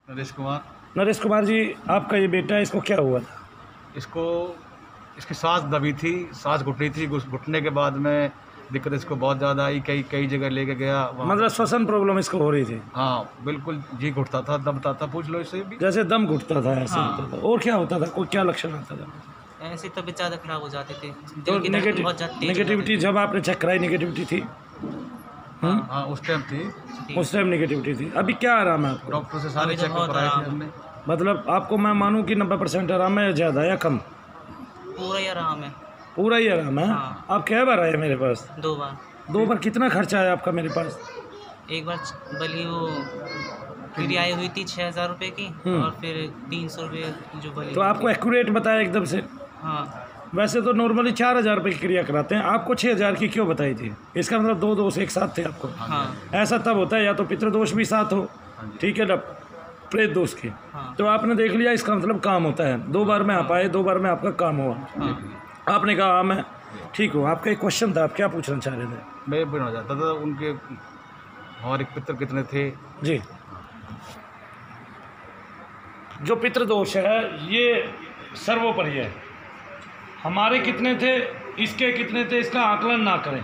नरेश कुमार। नरेश कुमार जी, आपका ये बेटा, इसको क्या हुआ था? इसकी सांस दबी थी, सांस घुटनी थी। घुटने के बाद में दिक्कत इसको बहुत ज़्यादा आई, कई जगह लेके गया। मतलब श्वसन प्रॉब्लम इसको हो रही थी? हाँ बिल्कुल जी, घुटता था, दबता था, पूछ लो इससे भी। जैसे दम घुटता था ऐसे हाँ। होता था। और क्या होता था, कोई क्या लक्षण आता था? ऐसी तबीयत ज़्यादा खराब हो जाती थी। तो नेगेटिविटी जब आपने चेक कराई, नेगेटिविटी थी? हाँ उस टाइम थी, उस टाइम नेगेटिविटी थी। अभी क्या आराम है आपको? डॉक्टर से सारे चेकअप कराए थे हमने। मतलब आपको मैं मानूं कि 90% आराम है, या ज़्यादा या कम? पूरा ही आराम है। पूरा ही आराम है। हाँ। आप क्या बार आए मेरे पास? 2 बार। 2 बार? कितना खर्चा आया आपका मेरे पास? एक बार बली वो क्रिया आई हुई थी 6,000 रुपये की, और फिर 300 रुपये जो बली। तो आपको एक्यूरेट बताया एकदम से? हाँ। वैसे तो नॉर्मली 4,000 रुपये की क्रिया कराते हैं, आपको 6,000 की क्यों बताई थी? इसका मतलब 2 दोष एक साथ थे आपको। हाँ। ऐसा तब होता है, या तो पितृदोष भी साथ हो, ठीक है ना, प्रेत दोष के। हाँ। तो आपने देख लिया, इसका मतलब काम होता है। 2 बार में आप आए, 2 बार में आपका काम हुआ। हाँ। आपने कहा हाँ मैं ठीक हूँ। आपका एक क्वेश्चन था, आप क्या पूछना चाह रहे थे? मैं बना जाता था उनके हमारे पितर कितने थे जी। जो पितृदोष है ये सर्वोपरि है। हमारे कितने थे, इसके कितने थे, इसका आकलन ना करें,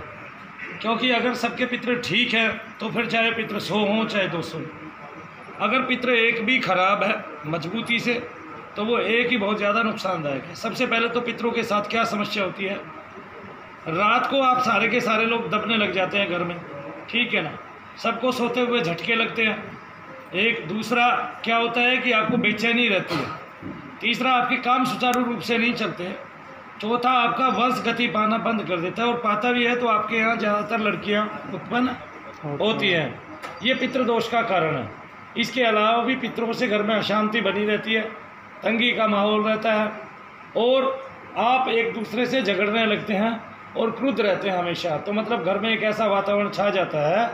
क्योंकि अगर सबके पितृ ठीक है तो फिर चाहे पितृ 100 हों चाहे 200। अगर पितृ एक भी खराब है मजबूती से, तो वो एक ही बहुत ज़्यादा नुकसानदायक है। सबसे पहले तो पितरों के साथ क्या समस्या होती है, रात को आप सारे के सारे लोग दबने लग जाते हैं घर में, ठीक है ना, सबको सोते हुए झटके लगते हैं। एक दूसरा क्या होता है कि आपको बेचैनी रहती है। तीसरा, आपके काम सुचारू रूप से नहीं चलते हैं। चौथा, आपका वंश गति पाना बंद कर देता है, और पाता भी है तो आपके यहाँ ज़्यादातर लड़कियाँ उत्पन्न होती हैं। ये पितृदोष का कारण है। इसके अलावा भी पितरों से घर में अशांति बनी रहती है, तंगी का माहौल रहता है, और आप एक दूसरे से झगड़ने लगते हैं और क्रुद्ध रहते हैं हमेशा। तो मतलब घर में एक ऐसा वातावरण छा जाता है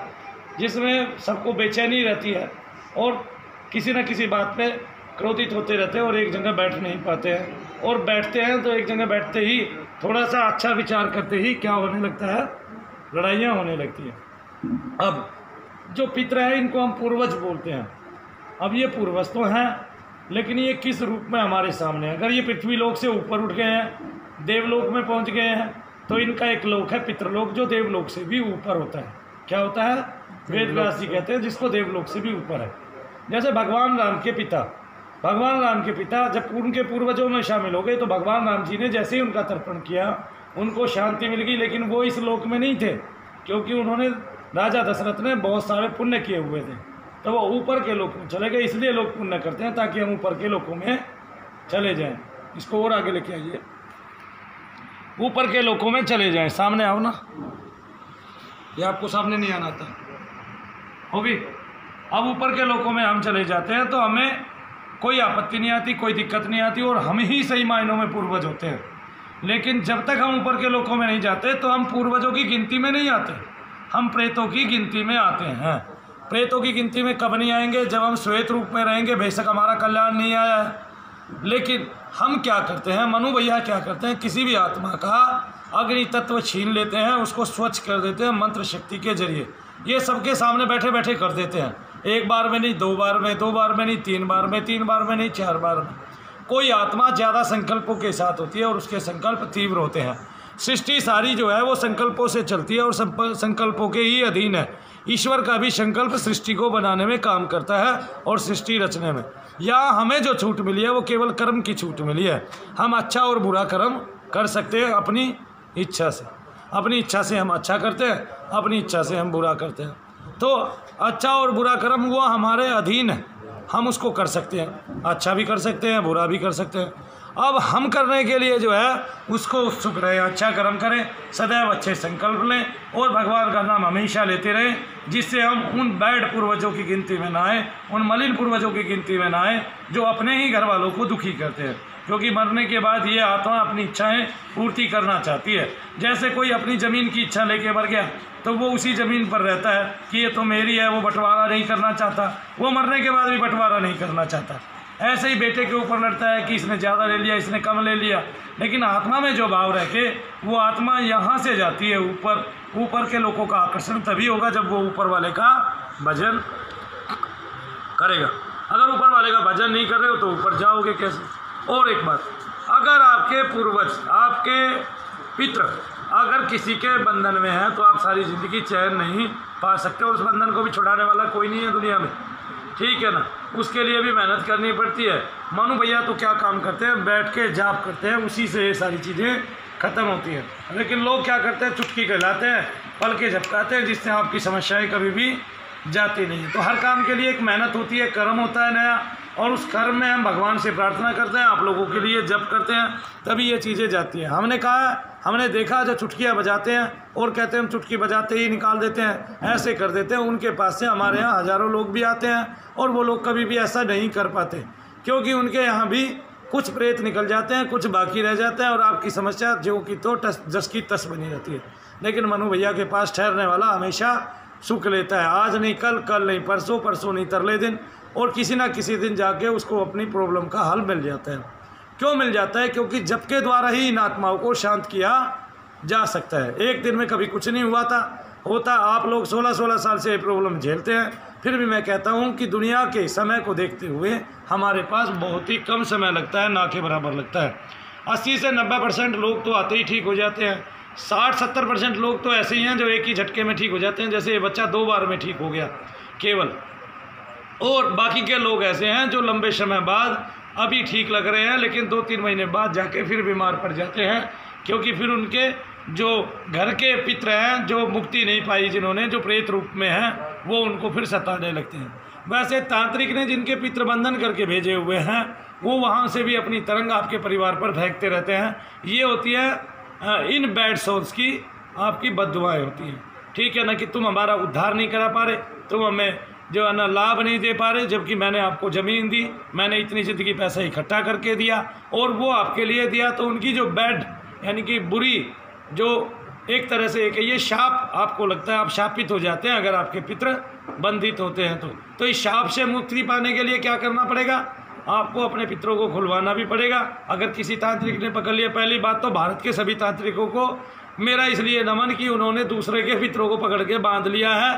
जिसमें सबको बेचैनी रहती है, और किसी न किसी बात पे क्रोधित होते रहते हैं, और एक जगह बैठ नहीं पाते हैं। और बैठते हैं तो एक जगह बैठते ही थोड़ा सा अच्छा विचार करते ही क्या होने लगता है, लड़ाइयाँ होने लगती हैं। अब जो पितर हैं इनको हम पूर्वज बोलते हैं। अब ये पूर्वज तो हैं, लेकिन ये किस रूप में हमारे सामने है? अगर ये पृथ्वी लोक से ऊपर उठ गए हैं, देवलोक में पहुंच गए हैं, तो इनका एक लोक है पितृलोक, जो देवलोक से भी ऊपर होता है। क्या होता है? वेद व्यास जी कहते हैं जिसको देवलोक से भी ऊपर है। जैसे भगवान राम के पिता जब उनके पूर्वजों में शामिल हो गए, तो भगवान राम जी ने जैसे ही उनका तर्पण किया उनको शांति मिल गई, लेकिन वो इस लोक में नहीं थे, क्योंकि उन्होंने, राजा दशरथ ने बहुत सारे पुण्य किए हुए थे, तो वो ऊपर के लोक में चले गए। इसलिए लोग पुण्य करते हैं ताकि हम ऊपर के लोकों में चले जाएं। इसको और आगे लेके आइए, ऊपर के लोकों में चले जाएं। सामने आओ ना, ये आपको सामने नहीं आना था, होगी। अब ऊपर के लोकों में हम चले जाते हैं तो हमें कोई आपत्ति नहीं आती, कोई दिक्कत नहीं आती, और हम ही सही मायनों में पूर्वज होते हैं। लेकिन जब तक हम ऊपर के लोकों में नहीं जाते तो हम पूर्वजों की गिनती में नहीं आते, हम प्रेतों की गिनती में आते हैं। प्रेतों की गिनती में कब नहीं आएंगे? जब हम श्वेत रूप में रहेंगे। बेशक हमारा कल्याण नहीं आया है, लेकिन हम क्या करते हैं, मनु भैया क्या करते हैं, किसी भी आत्मा का अग्नि तत्व छीन लेते हैं, उसको स्वच्छ कर देते हैं मंत्र शक्ति के जरिए। ये सबके सामने बैठे बैठे कर देते हैं, 1 बार में नहीं, 2 बार में, 2 बार में नहीं, 3 बार में, 3 बार में नहीं, 4 बार में। कोई आत्मा ज़्यादा संकल्पों के साथ होती है और उसके संकल्प तीव्र होते हैं। सृष्टि सारी जो है वो संकल्पों से चलती है और संकल्पों के ही अधीन है। ईश्वर का भी संकल्प सृष्टि को बनाने में काम करता है और सृष्टि रचने में। या हमें जो छूट मिली है वो केवल कर्म की छूट मिली है। हम अच्छा और बुरा कर्म कर सकते हैं अपनी इच्छा से। अपनी इच्छा से हम अच्छा करते हैं, अपनी इच्छा से हम बुरा करते हैं। तो अच्छा और बुरा कर्म वो हमारे अधीन है, हम उसको कर सकते हैं, अच्छा भी कर सकते हैं, बुरा भी कर सकते हैं। अब हम करने के लिए जो है उसको उत्सुक रहें, अच्छा कर्म करें, सदैव अच्छे संकल्प लें और भगवान का नाम हमेशा लेते रहें, जिससे हम उन बैड पूर्वजों की गिनती में ना आए, उन मलिन पूर्वजों की गिनती में ना आए जो अपने ही घर वालों को दुखी करते हैं। क्योंकि मरने के बाद ये आत्मा अपनी इच्छाएं पूर्ति करना चाहती है। जैसे कोई अपनी ज़मीन की इच्छा लेके मर गया तो वो उसी ज़मीन पर रहता है कि ये तो मेरी है, वो बंटवारा नहीं करना चाहता, वो मरने के बाद भी बंटवारा नहीं करना चाहता। ऐसे ही बेटे के ऊपर लड़ता है कि इसने ज़्यादा ले लिया, इसने कम ले लिया। लेकिन आत्मा में जो भाव रह के वो आत्मा यहाँ से जाती है ऊपर, ऊपर के लोगों का आकर्षण तभी होगा जब वो ऊपर वाले का भजन करेगा। अगर ऊपर वाले विभाजन नहीं कर रहे हो तो ऊपर जाओगे कैसे। और एक बात, अगर आपके पूर्वज, आपके पितृ अगर किसी के बंधन में हैं तो आप सारी ज़िंदगी चैन नहीं पा सकते, और उस बंधन को भी छुड़ाने वाला कोई नहीं है दुनिया में, ठीक है ना। उसके लिए भी मेहनत करनी पड़ती है। मानू भैया तो क्या काम करते हैं, बैठ के जाप करते हैं, उसी से ये सारी चीज़ें ख़त्म होती हैं। लेकिन लोग क्या करते हैं, चुटकी कहलाते हैं, पल के झपकाते हैं, जिससे आपकी समस्याएं कभी भी जाती नहीं है। तो हर काम के लिए एक मेहनत होती है, कर्म होता है नया, और उस कर्म में हम भगवान से प्रार्थना करते हैं, आप लोगों के लिए जप करते हैं, तभी ये चीज़ें जाती हैं। हमने देखा जो चुटकियाँ बजाते हैं और कहते हैं हम चुटकी बजाते ही निकाल देते हैं, ऐसे कर देते हैं, उनके पास से हमारे यहाँ हज़ारों लोग भी आते हैं और वो लोग कभी भी ऐसा नहीं कर पाते, क्योंकि उनके यहाँ भी कुछ प्रेत निकल जाते हैं, कुछ बाकी रह जाते हैं, और आपकी समस्या जो कि तो जस की तस बनी रहती है। लेकिन मनु भैया के पास ठहरने वाला हमेशा सुख लेता है, आज नहीं कल, कल नहीं परसों, परसों नहीं तरले दिन, और किसी ना किसी दिन जाके उसको अपनी प्रॉब्लम का हल मिल जाता है। क्यों मिल जाता है? क्योंकि जप के द्वारा ही इन आत्माओं को शांत किया जा सकता है। एक दिन में कभी कुछ नहीं होता। आप लोग 16-16 साल से ये प्रॉब्लम झेलते हैं, फिर भी मैं कहता हूँ कि दुनिया के समय को देखते हुए हमारे पास बहुत ही कम समय लगता है, ना के बराबर लगता है। 80 से 90% लोग तो आते ही ठीक हो जाते हैं, 60-70% लोग तो ऐसे ही हैं जो एक ही झटके में ठीक हो जाते हैं, जैसे ये बच्चा 2 बार में ठीक हो गया केवल। और बाकी के लोग ऐसे हैं जो लंबे समय बाद अभी ठीक लग रहे हैं, लेकिन 2-3 महीने बाद जाके फिर बीमार पड़ जाते हैं, क्योंकि फिर उनके जो घर के पितृ हैं, जो मुक्ति नहीं पाई जिन्होंने, जो प्रेत रूप में हैं, वो उनको फिर सताने लगते हैं। वैसे तांत्रिक ने जिनके पितृ बंधन करके भेजे हुए हैं, वो वहाँ से भी अपनी तरंग आपके परिवार पर फेंकते रहते हैं। ये होती है इन बैड सोल्स की आपकी बद्दुआएं होती हैं, ठीक है ना, कि तुम हमारा उद्धार नहीं करा पा रहे, तुम हमें जो है ना लाभ नहीं दे पा रहे, जबकि मैंने आपको ज़मीन दी, मैंने इतनी ज़िंदगी पैसा इकट्ठा करके दिया और वो आपके लिए दिया। तो उनकी जो बैड यानी कि बुरी, जो एक तरह से एक ये शाप आपको लगता है, आप शापित हो जाते हैं अगर आपके पितृ बंधित होते हैं तो इस शाप से मुक्ति पाने के लिए क्या करना पड़ेगा? आपको अपने पितरों को खुलवाना भी पड़ेगा। अगर किसी तांत्रिक ने पकड़ लिया, पहली बात तो भारत के सभी तांत्रिकों को मेरा इसलिए नमन कि उन्होंने दूसरे के पितरों को पकड़ के बांध लिया है,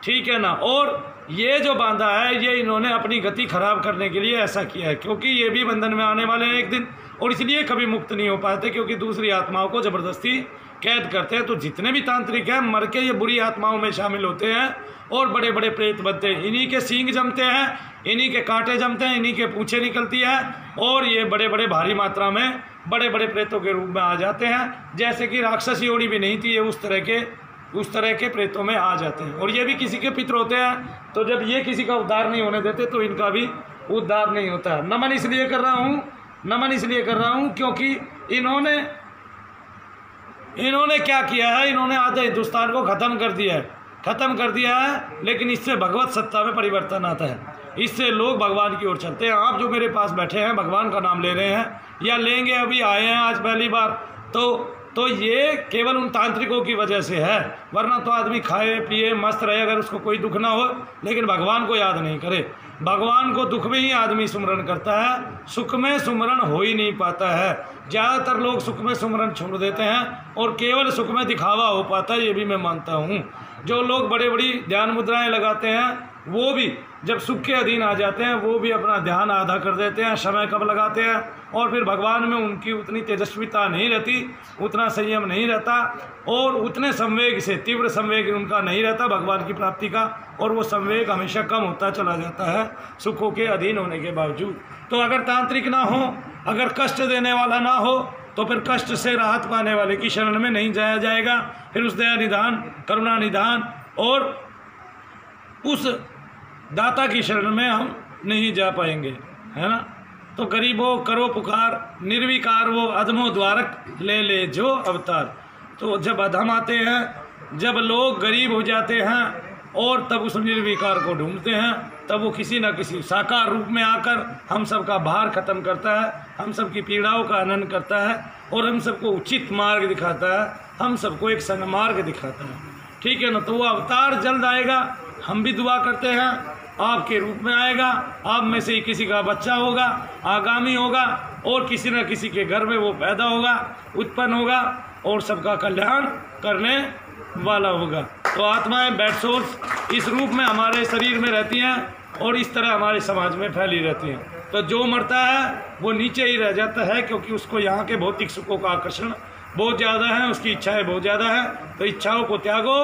ठीक है ना। और ये जो बांधा है, ये इन्होंने अपनी गति खराब करने के लिए ऐसा किया है, क्योंकि ये भी बंधन में आने वाले हैं एक दिन, और इसलिए कभी मुक्त नहीं हो पाते, क्योंकि दूसरी आत्माओं को ज़बरदस्ती कैद करते हैं। तो जितने भी तांत्रिक हैं मर के ये बुरी आत्माओं में शामिल होते हैं और बड़े बड़े प्रेत बनते हैं। इन्हीं के सींग जमते हैं, इन्हीं के कांटे जमते हैं, इन्हीं के पूँछें निकलती है, और ये बड़े बड़े भारी मात्रा में बड़े बड़े प्रेतों के रूप में आ जाते हैं। जैसे कि राक्षस योनि भी नहीं थी, ये उस तरह के प्रेतों में आ जाते हैं, और ये भी किसी के पितृ होते हैं। तो जब ये किसी का उद्धार नहीं होने देते तो इनका भी उद्धार नहीं होता। नमन इसलिए कर रहा हूँ क्योंकि इन्होंने क्या किया है, इन्होंने आधे हिंदुस्तान को ख़त्म कर दिया है, लेकिन इससे भगवत सत्ता में परिवर्तन आता है, इससे लोग भगवान की ओर चलते हैं। आप जो मेरे पास बैठे हैं, भगवान का नाम ले रहे हैं या लेंगे, अभी आए हैं आज पहली बार, तो ये केवल उन तांत्रिकों की वजह से है, वरना तो आदमी खाए पिए मस्त रहे अगर उसको कोई दुख ना हो, लेकिन भगवान को याद नहीं करे। भगवान को दुख में ही आदमी सुमरन करता है, सुख में सुमरन हो ही नहीं पाता है। ज़्यादातर लोग सुख में सुमरन छोड़ देते हैं और केवल सुख में दिखावा हो पाता है, ये भी मैं मानता हूँ। जो लोग बड़ी बड़ी ध्यान मुद्राएं लगाते हैं, वो भी जब सुख के अधीन आ जाते हैं, वो भी अपना ध्यान आधा कर देते हैं, समय कम लगाते हैं, और फिर भगवान में उनकी उतनी तेजस्विता नहीं रहती, उतना संयम नहीं रहता, और उतने संवेग से तीव्र संवेग उनका नहीं रहता भगवान की प्राप्ति का, और वो संवेग हमेशा कम होता चला जाता है सुखों के अधीन होने के बावजूद। तो अगर तांत्रिक ना हो, अगर कष्ट देने वाला ना हो, तो फिर कष्ट से राहत पाने वाले की शरण में नहीं जाया जाएगा। फिर उस दया निधान, करुणा निधान और उस दाता की शरण में हम नहीं जा पाएंगे, है ना। तो गरीबों करो पुकार, निर्विकार वो अधमो द्वारक ले जो अवतार। तो जब अधम आते हैं, जब लोग गरीब हो जाते हैं और तब उस निर्विकार को ढूंढते हैं, तब वो किसी न किसी साकार रूप में आकर हम सब का भार खत्म करता है, हम सब की पीड़ाओं का आनंद करता है, और हम सबको उचित मार्ग दिखाता है, हम सबको एक सन्मार्ग दिखाता है, ठीक है ना। तो वो अवतार जल्द आएगा, हम भी दुआ करते हैं आपके रूप में आएगा, आप में से ही किसी का बच्चा होगा, आगामी होगा, और किसी न किसी के घर में वो पैदा होगा, उत्पन्न होगा, और सबका कल्याण करने वाला होगा। तो आत्माएं बैड सोल्स इस रूप में हमारे शरीर में रहती हैं और इस तरह हमारे समाज में फैली रहती हैं। तो तो जो मरता है वो नीचे ही रह जाता है, क्योंकि उसको यहाँ के भौतिक सुखों का आकर्षण बहुत ज़्यादा है, उसकी इच्छाएं बहुत ज़्यादा है। तो इच्छाओं को त्यागो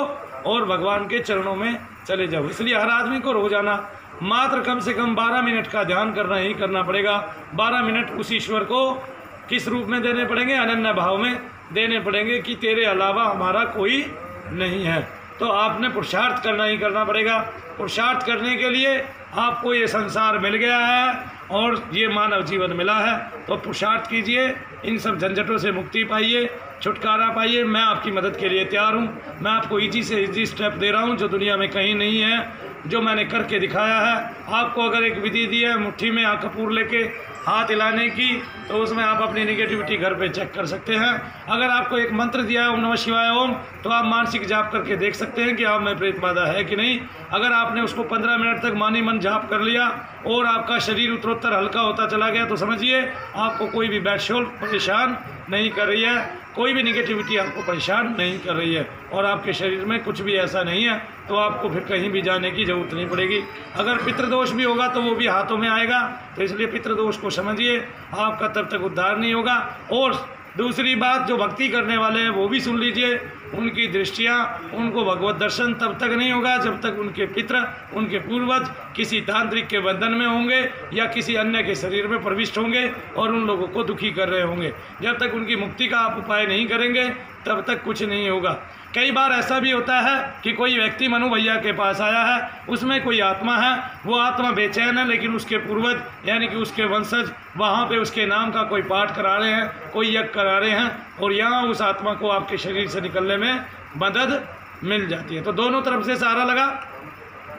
और भगवान के चरणों में चले जाओ। इसलिए हर आदमी को रोजाना मात्र कम से कम 12 मिनट का ध्यान करना ही करना पड़ेगा। 12 मिनट उस ईश्वर को किस रूप में देने पड़ेंगे? अनन्य भाव में देने पड़ेंगे कि तेरे अलावा हमारा कोई नहीं है। तो आपने पुरुषार्थ करना ही करना पड़ेगा। पुरुषार्थ करने के लिए आपको ये संसार मिल गया है और ये मानव जीवन मिला है, तो पुरुषार्थ कीजिए, इन सब झंझटों से मुक्ति पाइए, छुटकारा पाइए। मैं आपकी मदद के लिए तैयार हूँ। मैं आपको ईजी से ईजी स्टेप दे रहा हूँ जो दुनिया में कहीं नहीं है, जो मैंने करके दिखाया है। आपको अगर एक विधि दी है मुट्ठी में कपूर लेके हाथ हिलाने की, तो उसमें आप अपनी नेगेटिविटी घर पे चेक कर सकते हैं। अगर आपको एक मंत्र दिया है ओम नमः शिवाय ओम, तो आप मानसिक जाप करके देख सकते हैं कि आप में प्रेत बाधा है कि नहीं। अगर आपने उसको 15 मिनट तक मानी मन जाप कर लिया और आपका शरीर उत्तरोत्तर हल्का होता चला गया, तो समझिए आपको कोई भी बैडशोल परेशान नहीं कर रही है, कोई भी निगेटिविटी आपको परेशान नहीं कर रही है और आपके शरीर में कुछ भी ऐसा नहीं है, तो आपको फिर कहीं भी जाने की ज़रूरत नहीं पड़ेगी। अगर पितृदोष भी होगा तो वो भी हाथों में आएगा, तो इसलिए पितृदोष को समझिए, आपका तब तक उद्धार नहीं होगा। और दूसरी बात, जो भक्ति करने वाले हैं वो भी सुन लीजिए, उनकी दृष्टियाँ, उनको भगवत दर्शन तब तक नहीं होगा जब तक उनके पितृ, उनके पूर्वज किसी तांत्रिक के बंधन में होंगे या किसी अन्य के शरीर में प्रविष्ट होंगे और उन लोगों को दुखी कर रहे होंगे। जब तक उनकी मुक्ति का आप उपाय नहीं करेंगे तब तक कुछ नहीं होगा। कई बार ऐसा भी होता है कि कोई व्यक्ति मनु भैया के पास आया है, उसमें कोई आत्मा है, वो आत्मा बेचैन है, लेकिन उसके पूर्वज यानी कि उसके वंशज वहाँ पे उसके नाम का कोई पाठ करा रहे हैं, कोई यज्ञ करा रहे हैं, और यहाँ उस आत्मा को आपके शरीर से निकलने में मदद मिल जाती है। तो दोनों तरफ से सहारा लगा,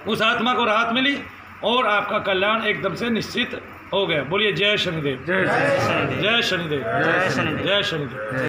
उस आत्मा को राहत मिली और आपका कल्याण एकदम से निश्चित हो गया। बोलिए जय शनिदेव, जय शनिदेव, जय शनिदेव, जय शनिदेव।